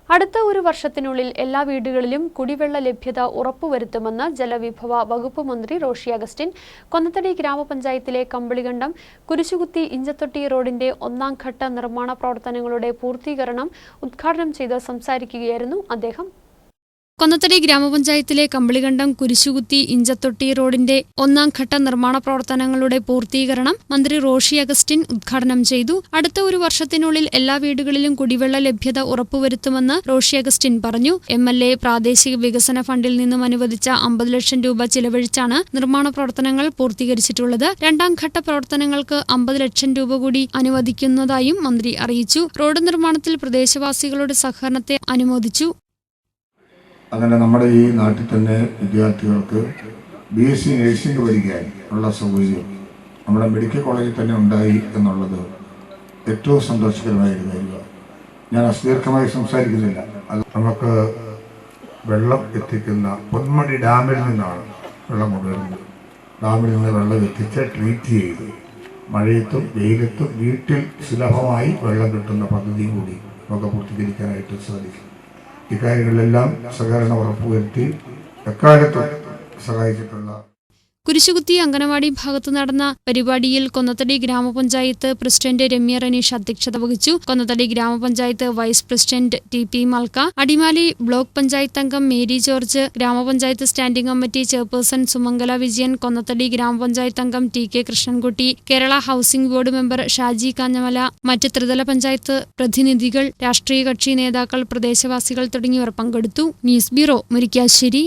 അടുത്ത ഒരു വർഷത്തിനുള്ളിൽ എല്ലാ വീടുകളിലും കുടിവെള്ള ലഭ്യത ഉറപ്പുവരുത്തുമെന്ന് ജലവിഭവ വകുപ്പ് മന്ത്രി റോഷി അഗസ്റ്റിൻ കൊന്നത്തടി ഗ്രാമപഞ്ചായത്തിലെ കമ്പിളികണ്ടം കുരിശുകുത്തി ഇഞ്ചത്തൊട്ടി റോഡിന്റെ ഒന്നാം ഘട്ട നിർമ്മാണ പ്രവർത്തനങ്ങളുടെ പൂർത്തീകരണം ഉദ്ഘാടനം ചെയ്ത് സംസാരിക്കുകയായിരുന്നു അദ്ദേഹം. കൊന്നത്തടി ഗ്രാമപഞ്ചായത്തിലെ കമ്പിളികണ്ടം കുരിശുകുത്തി ഇഞ്ചത്തൊട്ടി റോഡിന്റെ ഒന്നാം ഘട്ട നിർമ്മാണ പ്രവർത്തനങ്ങളുടെ പൂർത്തീകരണം മന്ത്രി റോഷി അഗസ്റ്റിൻ ഉദ്ഘാടനം ചെയ്തു. അടുത്ത ഒരു വർഷത്തിനുള്ളിൽ എല്ലാ വീടുകളിലും കുടിവെള്ള ലഭ്യത ഉറപ്പുവരുത്തുമെന്ന് റോഷി അഗസ്റ്റിൻ പറഞ്ഞു. MLA പ്രാദേശിക വികസന ഫണ്ടിൽ നിന്നും അനുവദിച്ച 50 ലക്ഷം രൂപ ചിലവഴിച്ചാണ് നിർമ്മാണ പ്രവർത്തനങ്ങൾ പൂർത്തീകരിച്ചിട്ടുള്ളത്. രണ്ടാം ഘട്ട പ്രവർത്തനങ്ങൾക്ക് 50 ലക്ഷം രൂപ കൂടി അനുവദിക്കുന്നതായും മന്ത്രി അറിയിച്ചു. റോഡ് നിർമ്മാണത്തിൽ പ്രദേശവാസികളുടെ സഹകരണത്തെ അനുമോദിച്ചു. അങ്ങനെ നമ്മുടെ ഈ നാട്ടിൽ തന്നെ വിദ്യാർത്ഥികൾക്ക് BSc നഴ്സിംഗ് പഠിക്കാൻ ഉള്ള സൗകര്യം നമ്മുടെ മെഡിക്കൽ കോളേജിൽ തന്നെ ഉണ്ടായി എന്നുള്ളത് ഏറ്റവും സന്തോഷകരമായ ഒരു കാര്യമാണ്. ഞാൻ അസുദീർഘമായി സംസാരിക്കുന്നില്ല. അത് നമുക്ക് വെള്ളം എത്തിക്കുന്ന പൊന്മണി ഡാമിൽ നിന്നാണ് വെള്ളം കൊണ്ടുവരുന്നത്. ഡാമിൽ നിന്ന് വെള്ളം എത്തിച്ച് ട്രീറ്റ് ചെയ്ത് മഴയത്തും വെയിലത്തും വീട്ടിൽ സുലഭമായി വെള്ളം കിട്ടുന്ന പദ്ധതിയും കൂടി നമുക്ക് പൂർത്തീകരിക്കാനായിട്ട് സാധിക്കും. ഇക്കാര്യങ്ങളിലെല്ലാം സഹകരണം ഉറപ്പുവരുത്തി എക്കാലത്തും സഹായിച്ചിട്ടുള്ള കുരിശുകുത്തി അംഗനവാടി ഭാഗത്ത് നടന്ന പരിപാടിയിൽ കൊന്നത്തടി ഗ്രാമപഞ്ചായത്ത് പ്രസിഡന്റ് രമ്യ റനീഷ് അധ്യക്ഷത വഹിച്ചു. കൊന്നത്തടി ഗ്രാമപഞ്ചായത്ത് vice president TP Malka, Adimali block panchayat അംഗം മേരി ജോർജ്, ഗ്രാമപഞ്ചായത്ത് standing committee chairperson Sumangala Vijayan, Konnathady ഗ്രാമപഞ്ചായത്ത് അംഗം TK Krishnankutty, Kerala housing board member Shaji Kanjamala, മറ്റ് ത്രിതല പഞ്ചായത്ത് പ്രതിനിധികൾ, രാഷ്ട്രീയ കക്ഷി നേതാക്കൾ, പ്രദേശവാസികൾ തുടങ്ങിയവർ പങ്കെടുത്തു. News bureau, Murickassery.